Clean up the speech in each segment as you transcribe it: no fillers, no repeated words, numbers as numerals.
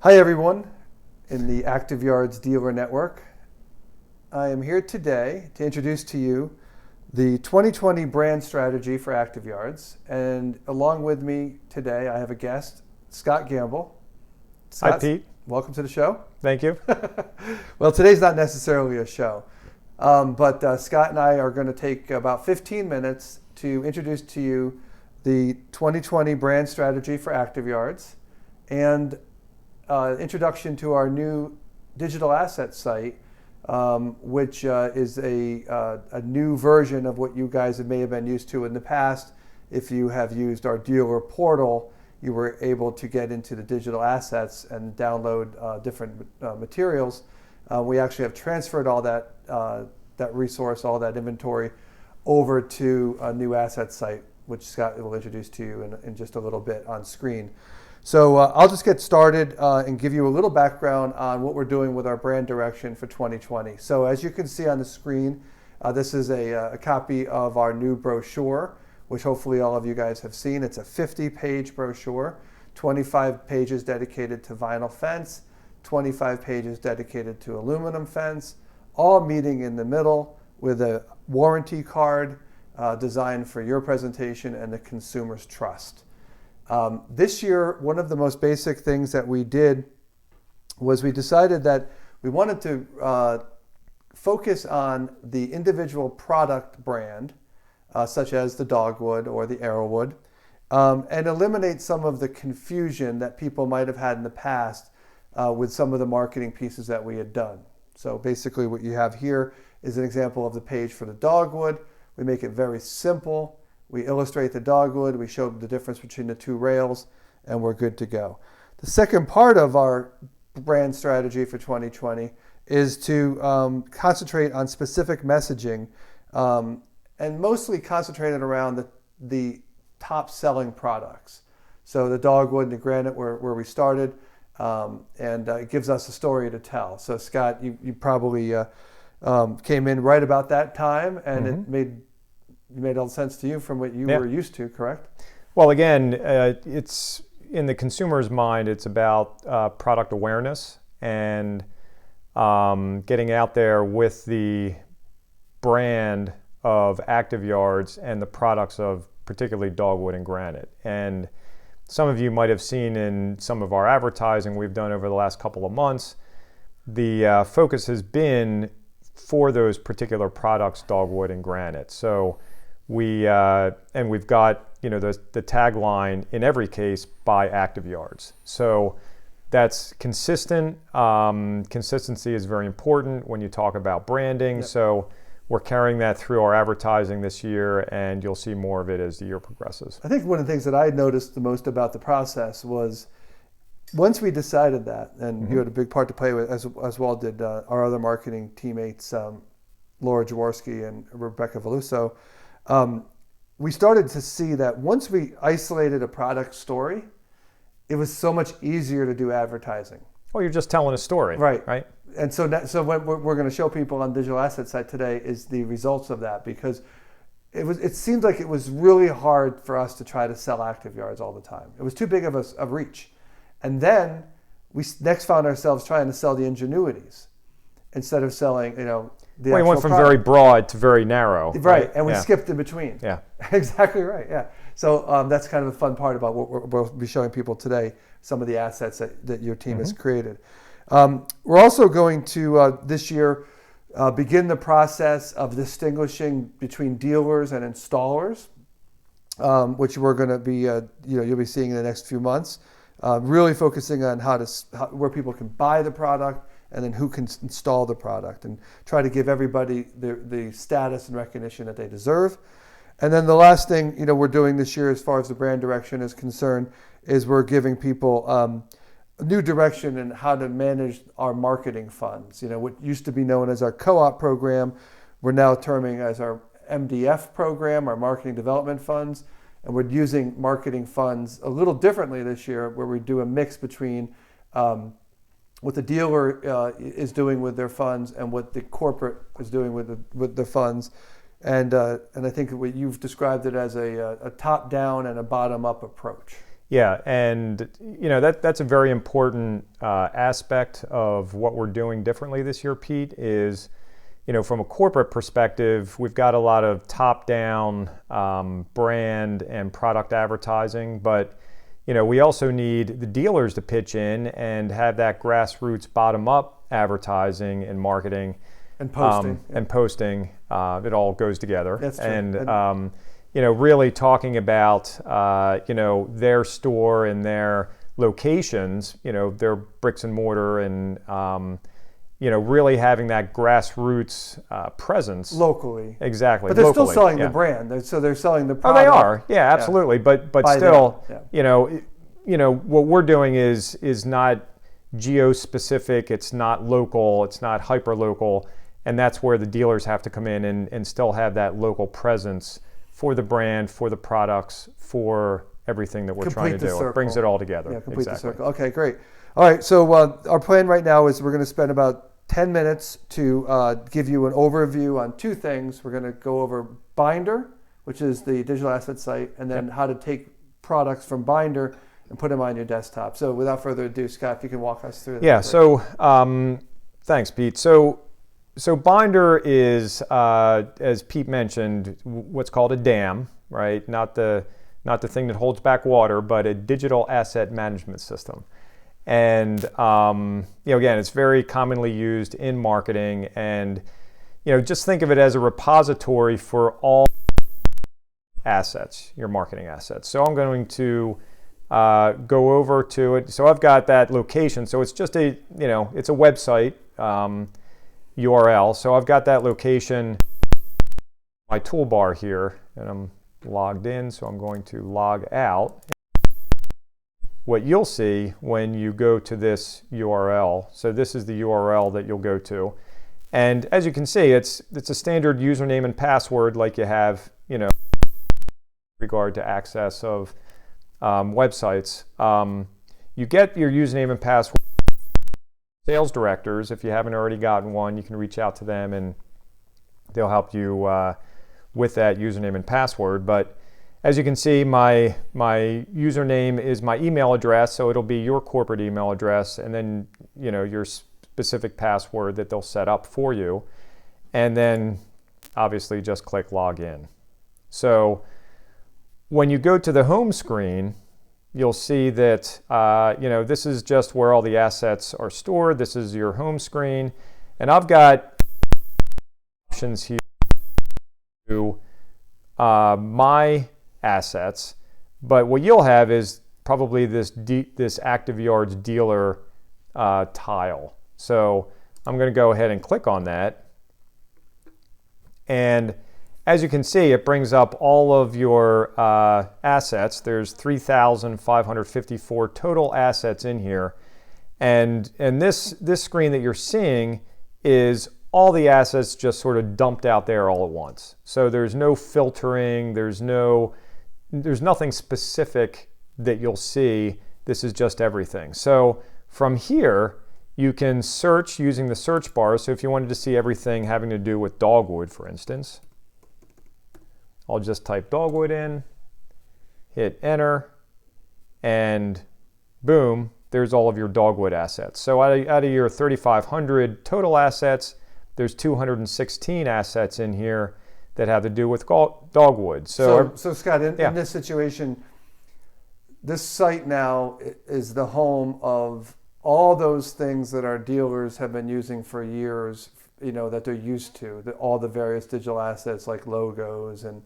Hi everyone in the ActiveYards dealer network. I am here today to introduce to you the 2020 brand strategy for ActiveYards, and along with me today I have a guest, Scott Gamble. Scott, Hi Pete. Welcome to the show. Thank you. Well, today's not necessarily a show, but Scott and I are going to take about 15 minutes to introduce to you the 2020 brand strategy for ActiveYards and introduction to our new digital asset site, which is a new version of what you guys may have been used to in the past. If you have used our dealer portal, you were able to get into the digital assets and download different materials. We actually have transferred all that resource, all that inventory, over to a new asset site, which Scott will introduce to you in just a little bit on screen. So I'll just get started and give you a little background on what we're doing with our brand direction for 2020. So as you can see on the screen, this is a copy of our new brochure, which hopefully all of you guys have seen. It's a 50-page brochure, 25 pages dedicated to vinyl fence, 25 pages dedicated to aluminum fence, all meeting in the middle with a warranty card designed for your presentation and the consumer's trust. This year, one of the most basic things that we did was we decided that we wanted to focus on the individual product brand, such as the dogwood or the arrowwood, and eliminate some of the confusion that people might have had in the past with some of the marketing pieces that we had done. So basically what you have here is an example of the page for the dogwood. We make it very simple. We illustrate the dogwood, we show the difference between the two rails, and we're good to go. The second part of our brand strategy for 2020 is to concentrate on specific messaging and mostly concentrated around the top selling products. So the dogwood and the granite where we started, and it gives us a story to tell. So Scott, you probably came in right about that time, and it made all sense to you from what you were used to, correct? Well, again, it's in the consumer's mind, it's about product awareness and getting out there with the brand of ActiveYards and the products of particularly dogwood and granite. And some of you might have seen in some of our advertising we've done over the last couple of months, the focus has been for those particular products, dogwood and granite. So we've got the tagline in every case by ActiveYards. So that's consistent. Consistency is very important when you talk about branding. Yep. So we're carrying that through our advertising this year, and you'll see more of it as the year progresses. I think one of the things that I noticed the most about the process was once we decided that, and you had a big part to play with, as well did our other marketing teammates, Laura Jaworski and Rebecca Veluso, we started to see that once we isolated a product story, it was so much easier to do advertising. Well, you're just telling a story. Right. And so what we're going to show people on Digital Asset Site today is the results of that, because it seemed like it was really hard for us to try to sell ActiveYards all the time. It was too big of a reach. And then we next found ourselves trying to sell the ingenuities instead of selling, the we went from very broad to very narrow. Right, and we skipped in between. Yeah. Exactly right, yeah. So that's kind of the fun part about what we'll be showing people today, some of the assets that your team has created. We're also going to, this year, begin the process of distinguishing between dealers and installers, which we're going to be, you'll be seeing in the next few months. Really focusing on where people can buy the product and then who can install the product, and try to give everybody the status and recognition that they deserve. And then the last thing we're doing this year as far as the brand direction is concerned is we're giving people a new direction in how to manage our marketing funds. What used to be known as our co-op program, we're now terming as our MDF program, our marketing development funds. And we're using marketing funds a little differently this year, where we do a mix between what the dealer is doing with their funds and what the corporate is doing with the funds. And I think what you've described it as a top-down and a bottom-up approach. Yeah, and that's a very important aspect of what we're doing differently this year, Pete, is from a corporate perspective, we've got a lot of top-down brand and product advertising, but we also need the dealers to pitch in and have that grassroots bottom-up advertising and marketing and posting. And posting. It all goes together. That's true. And really talking about their store and their locations, their bricks and mortar, and really having that grassroots presence locally. Exactly. But they're locally. still selling the brand. So they're selling the Oh, product. they are. Yeah, absolutely. But still, what we're doing is not geo-specific. It's not local. It's not hyper-local. And that's where the dealers have to come in and still have that local presence for the brand, for the products, for everything that we're trying to do. Circle. It brings it all together. Yeah, complete the circle. Okay, great. All right, so our plan right now is we're going to spend about 10 minutes to give you an overview on two things. We're going to go over Bynder, which is the digital asset site, and then how to take products from Bynder and put them on your desktop. So without further ado, Scott, if you can walk us through that. Yeah, so thanks, Pete. So Bynder is, as Pete mentioned, what's called a D.A.M, right? Not the thing that holds back water, but a digital asset management system. And again, it's very commonly used in marketing, and just think of it as a repository for all assets, your marketing assets. So I'm going to go over to it. So I've got that location. So it's just it's a website URL. So I've got that location, my toolbar here, and I'm logged in. So I'm going to log out. What you'll see when you go to this URL, so this is the URL that you'll go to, and as you can see, it's a standard username and password like you have, in regard to access of websites. You get your username and password. Sales directors, if you haven't already gotten one, you can reach out to them and they'll help you with that username and password. But as you can see, my username is my email address, so it'll be your corporate email address, and then your specific password that they'll set up for you, and then obviously just click login. So when you go to the home screen, you'll see that this is just where all the assets are stored. This is your home screen, and I've got options here to my assets, but what you'll have is probably this ActiveYards dealer tile. So I'm going to go ahead and click on that, and as you can see, it brings up all of your assets. There's 3,554 total assets in here, and this screen that you're seeing is all the assets just sort of dumped out there all at once. So there's no filtering. There's nothing specific that you'll see. This is just everything. So from here, you can search using the search bar. So if you wanted to see everything having to do with dogwood, for instance, I'll just type dogwood in, hit enter, and boom, there's all of your dogwood assets. So out of your 3,500 total assets, there's 216 assets in here that have to do with dogwood. So Scott, in this situation, this site now is the home of all those things that our dealers have been using for years, that they're used to, all the various digital assets like logos and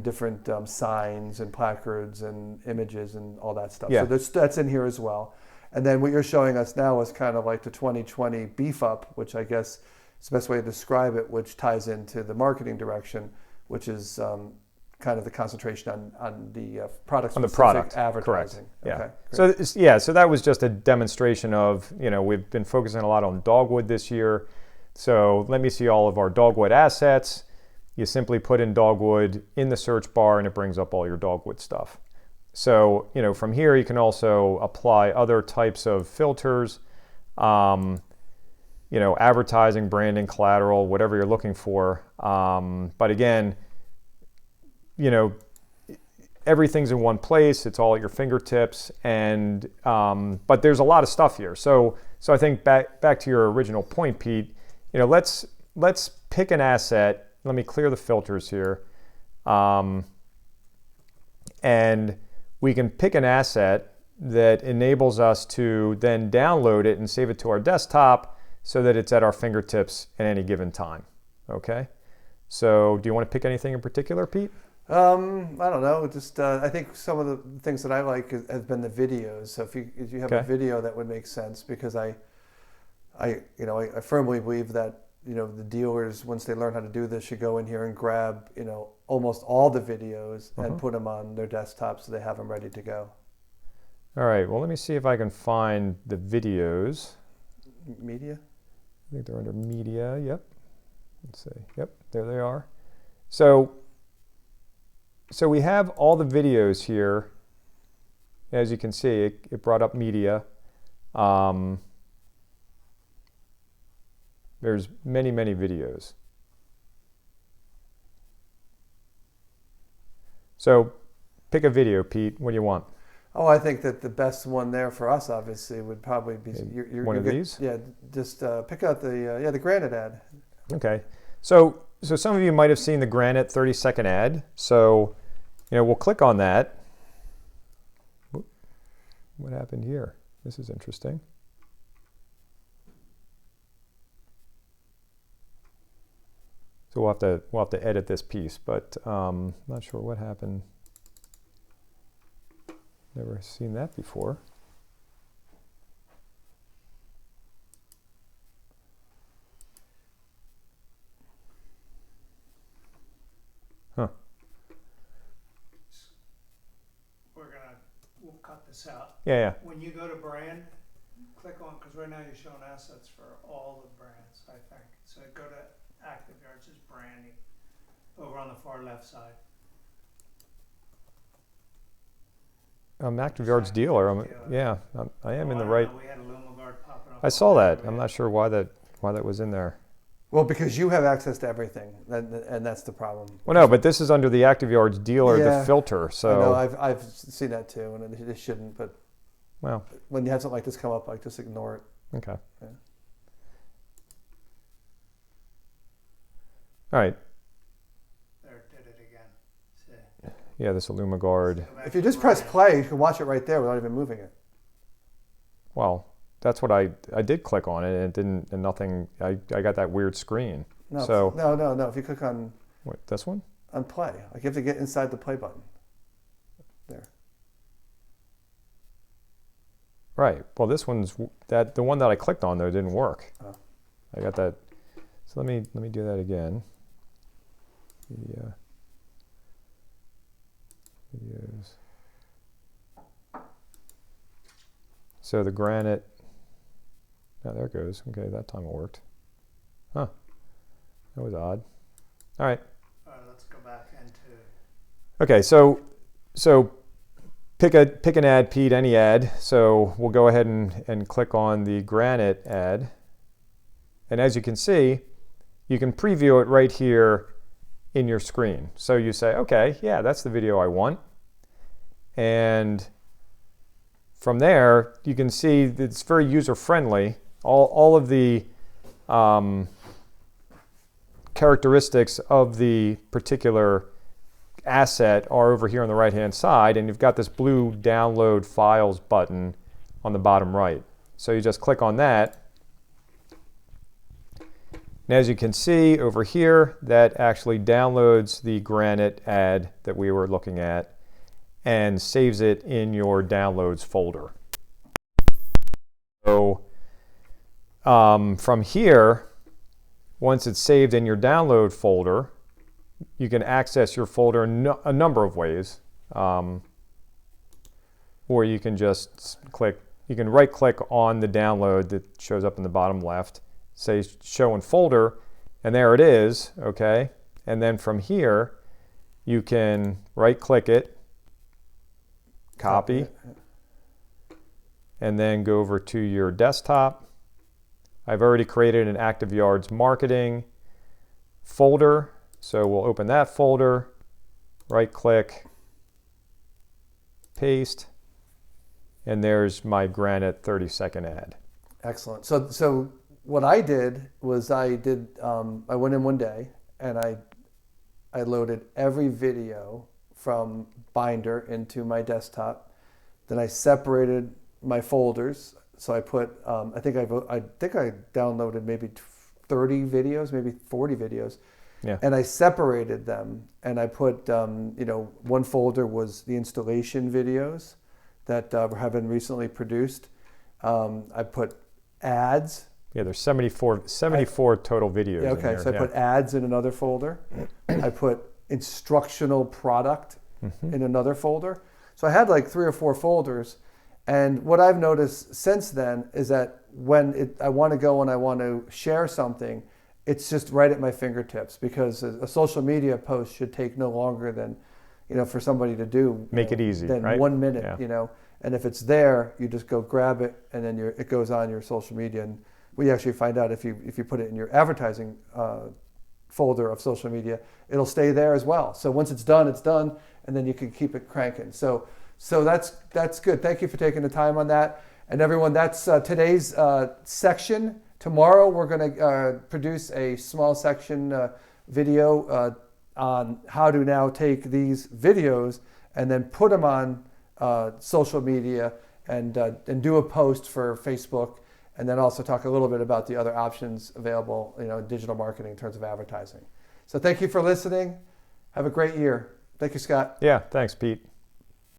different signs and placards and images and all that stuff. Yeah. So that's in here as well. And then what you're showing us now is kind of like the 2020 beef up, which I guess is the best way to describe it, which ties into the marketing direction, which is kind of the concentration on the product specific product advertising. Correct. Okay, so so that was just a demonstration of, we've been focusing a lot on dogwood this year. So let me see all of our dogwood assets. You simply put in dogwood in the search bar and it brings up all your dogwood stuff. So, from here you can also apply other types of filters, advertising, branding, collateral, whatever you're looking for. But again, everything's in one place. It's all at your fingertips, and but there's a lot of stuff here. So I think back to your original point, Pete. Let's pick an asset. Let me clear the filters here, and we can pick an asset that enables us to then download it and save it to our desktop so that it's at our fingertips at any given time. Okay. So do you want to pick anything in particular, Pete? I don't know. Just I think some of the things that I like has been the videos. So if you have a video, that would make sense, because I firmly believe that the dealers, once they learn how to do this, should go in here and grab almost all the videos and put them on their desktop so they have them ready to go. All right. Well, let me see if I can find the videos. Media. I think they're under media. Yep. Let's see. Yep. There they are. So we have all the videos here. As you can see, it brought up media. There's many, many videos. So pick a video, Pete. What do you want? Oh, I think that the best one there for us, obviously, would probably be one of these. Yeah, just pick out the Granite ad. Okay. So some of you might have seen the Granite 30-second ad. So we'll click on that. What happened here? This is interesting. So we'll have to edit this piece, but not sure what happened. Never seen that before. Huh. We'll cut this out. Yeah. When you go to brand, click on, because right now you're showing assets for all the brands, I think. So go to ActiveYards, is branding, over on the far left side. ActiveYards dealer. I am in the right. We had a LumaGuard popping up. I saw that. I'm not sure why that was in there. Well, because you have access to everything, and that's the problem. Well, no, but this is under the ActiveYards dealer, the filter. So I know, I've seen that too, and it shouldn't. But when you have something like this come up, just ignore it. Okay. Yeah. All right. There, did it again. See. Yeah, this LumaGuard. If you just press play, you can watch it right there without even moving it. Well, that's what I did click on it, and it didn't, and nothing. I got that weird screen. No, so no. If you click on this one, on play, like you have to get inside the play button. There. Right. Well, this one's the one that I clicked on though didn't work. Oh. I got that. So let me do that again. Videos. So the Granite. Oh, there it goes. Okay, that time it worked. Huh. That was odd. All right. All right, let's go back into. Okay, so pick an ad, Pete, any ad. So we'll go ahead and click on the Granite ad. And as you can see, you can preview it right here in your screen. So you say, okay, yeah, that's the video I want. And from there, you can see that it's very user-friendly. All of the characteristics of the particular asset are over here on the right-hand side, and you've got this blue Download Files button on the bottom right. So you just click on that. And as you can see over here, that actually downloads the Granite ad that we were looking at and saves it in your Downloads folder. So from here, once it's saved in your Download folder, you can access your folder in a number of ways. Or you can just you can right-click on the download that shows up in the bottom left, say Show in Folder, and there it is, okay? And then from here, you can right-click it, copy, and then go over to your desktop. I've already created an ActiveYards marketing folder, so we'll open that folder, right-click, paste, and there's my Granite 30-second ad. Excellent. So what I did was I went in one day and I loaded every video from Bynder into my desktop. Then I separated my folders. So I put I think I downloaded maybe 30 videos, maybe 40 videos. Yeah. And I separated them, and I put, one folder was the installation videos that have been recently produced. I put ads. Yeah, there's 74 total videos. Yeah, in okay, here. so I put ads in another folder. I put instructional product in another folder. So I had like 3 or 4 folders. And what I've noticed since then is that when I want to go and I want to share something, it's just right at my fingertips, because a social media post should take no longer than, for somebody to do. Make it easy, than right? 1 minute, Yeah. And if it's there, you just go grab it, and then it goes on your social media. And we actually find out if you put it in your advertising folder of social media, it'll stay there as well. So once it's done, and then you can keep it cranking. So that's good. Thank you for taking the time on that. And everyone, that's today's section. Tomorrow we're going to produce a small section video on how to now take these videos and then put them on social media and do a post for Facebook, and then also talk a little bit about the other options available, in digital marketing in terms of advertising. So thank you for listening. Have a great year. Thank you, Scott. Yeah, thanks, Pete.